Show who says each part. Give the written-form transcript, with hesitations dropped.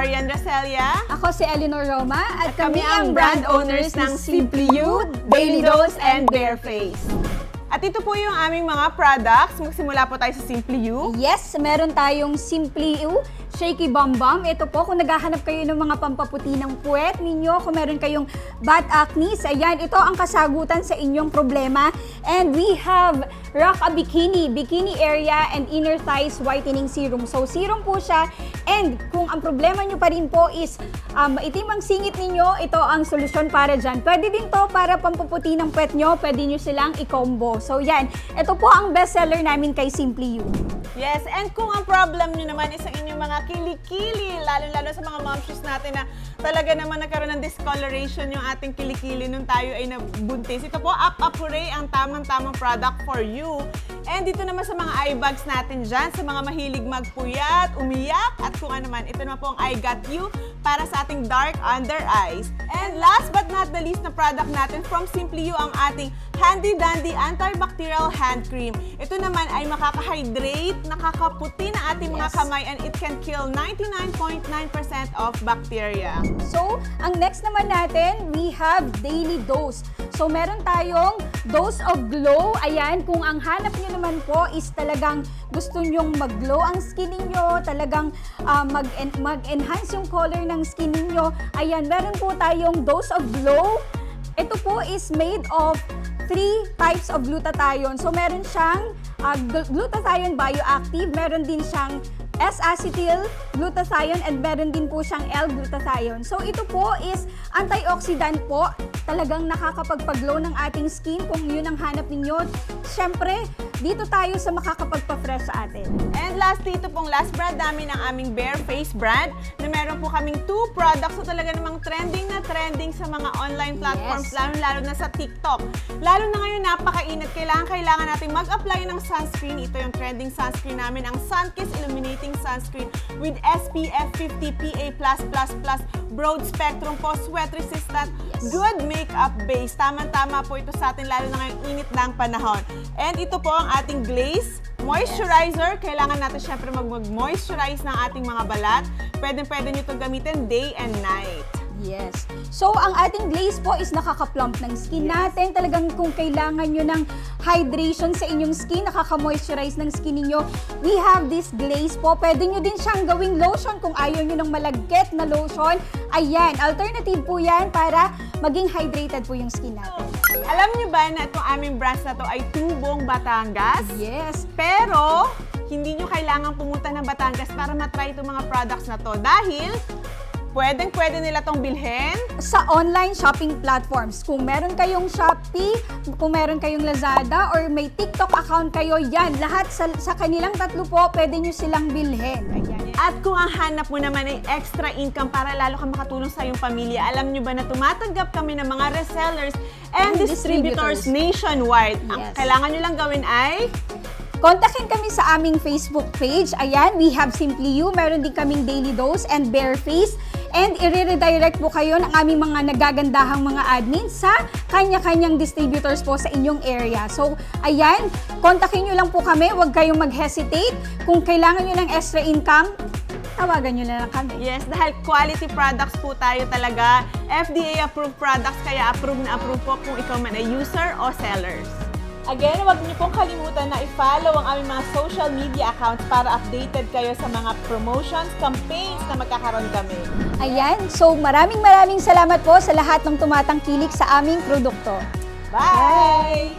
Speaker 1: Marian Racelia.
Speaker 2: Ako si Eleanor Roma at
Speaker 1: Kami ang brand owners ng Simply You, Daily Dose, and Bareface. At ito po yung aming mga products. Magsimula po tayo sa Simply You.
Speaker 2: Yes, meron tayong Simply You Shaky Bum Bum. Ito po, kung naghahanap kayo ng mga pampaputi ng puwet ninyo, kung meron kayong bad acne, ayan, ito ang kasagutan sa inyong problema. And we have Rock a Bikini, Bikini Area and Inner Thighs Whitening Serum. So, serum po siya. And kung ang problema nyo pa rin po is maitim ang singit ninyo, ito ang solusyon para dyan. Pwede din to para pampaputi ng puwet nyo, pwede nyo silang i-combo. So, yan. Ito po ang bestseller namin kay Simply You.
Speaker 1: Yes, and kung ang problem nyo naman is ang inyong mga kilikili, lalo-lalo sa mga momshies natin na talaga naman nagkaroon ng discoloration yung ating kilikili nung tayo ay nabuntis. Ito po, Apapure ang tamang-tamang product for you. And dito naman sa mga eye bags natin dyan, sa mga mahilig magpuyat, umiyak, at kung ano man, ito naman po ang I Got You para sa ating dark under eyes. And last but not the least na product natin from Simply You ang ating Handy Dandy Antibacterial Hand Cream. Ito naman ay makaka-hydrate, nakakaputi na ating mga kamay, and it can kill 99.9% of bacteria.
Speaker 2: So, ang next naman natin, we have Daily Dose. So, meron tayong Dose of Glow. Ayan, kung ang hanap nyo naman po is talagang gusto nyong mag-glow ang skin ninyo, talagang mag-enhance yung color ng skin ninyo, ayan, meron po tayong Dose of Glow. Ito po is made of 3 types of glutathione. So, meron siyang glutathione bioactive, meron din siyang S-acetyl glutathione, and meron din po siyang L-glutathione. So, ito po is antioxidant po. Talagang nakakapagpaglow ng ating skin kung yun ang hanap ninyo. Siyempre, dito tayo sa makakapagpa-fresh sa atin.
Speaker 1: And lastly, ito pong last brand namin, ang aming Bareface brand, na meron po kaming 2 products na talaga namang trending na trending sa mga online platforms, lalo na sa TikTok. Lalo na ngayon, napakainit. Kailangan natin mag-apply ng sunscreen. Ito yung trending sunscreen namin, ang Sunkiss Illuminating Sunscreen with SPF 50 PA+++, broad spectrum po, sweat resistant, good makeup base. Tamang-tama po ito sa atin, lalo na ngayong init ng panahon. And ito po ang ating glaze moisturizer. Kailangan natin syempre mag-moisturize ng ating mga balat. Pwede nyo ito gamitin day and night.
Speaker 2: Yes. So, ang ating glaze po is nakaka-plump ng skin natin. Talagang kung kailangan nyo ng hydration sa inyong skin, nakaka-moisturize ng skin ninyo, we have this glaze po. Pwede nyo din siyang gawing lotion kung ayaw nyo ng malagkit na lotion. Ayan, alternative po yan para maging hydrated po yung skin natin.
Speaker 1: Alam nyo ba na itong aming brands na to ay tubong Batangas?
Speaker 2: Yes.
Speaker 1: Pero, hindi nyo kailangan pumunta ng Batangas para matry itong mga products na to. Dahil, pwede nila tong bilhin
Speaker 2: sa online shopping platforms. Kung meron kayong Shopee, kung meron kayong Lazada, or may TikTok account kayo, yan, lahat sa kanilang tatlo po, pwede nyo silang bilhin. Ayan.
Speaker 1: At kung ang hanap mo naman ay extra income para lalo kang makatulong sa iyong pamilya, alam nyo ba na tumatanggap kami ng mga resellers and distributors nationwide. Ang kailangan nyo lang gawin ay
Speaker 2: kontakin kami sa aming Facebook page. Ayan, we have Simply You. Meron din kaming Daily Dose and Bareface. And i-redirect po kayo ng aming mga nagagandahang mga admin sa kanya-kanyang distributors po sa inyong area. So, ayan, kontakin nyo lang po kami. Huwag kayong mag-hesitate. Kung kailangan nyo ng extra income, tawagan nyo na lang kami.
Speaker 1: Yes, dahil quality products po tayo talaga. FDA-approved products, kaya approve na approve po kung ikaw man ay user o sellers. Again, huwag niyo pong kalimutan na i-follow ang aming mga social media accounts para updated kayo sa mga promotions, campaigns na magkakaroon kami.
Speaker 2: Ayan, so maraming salamat po sa lahat ng tumatangkilik sa aming produkto.
Speaker 1: Bye!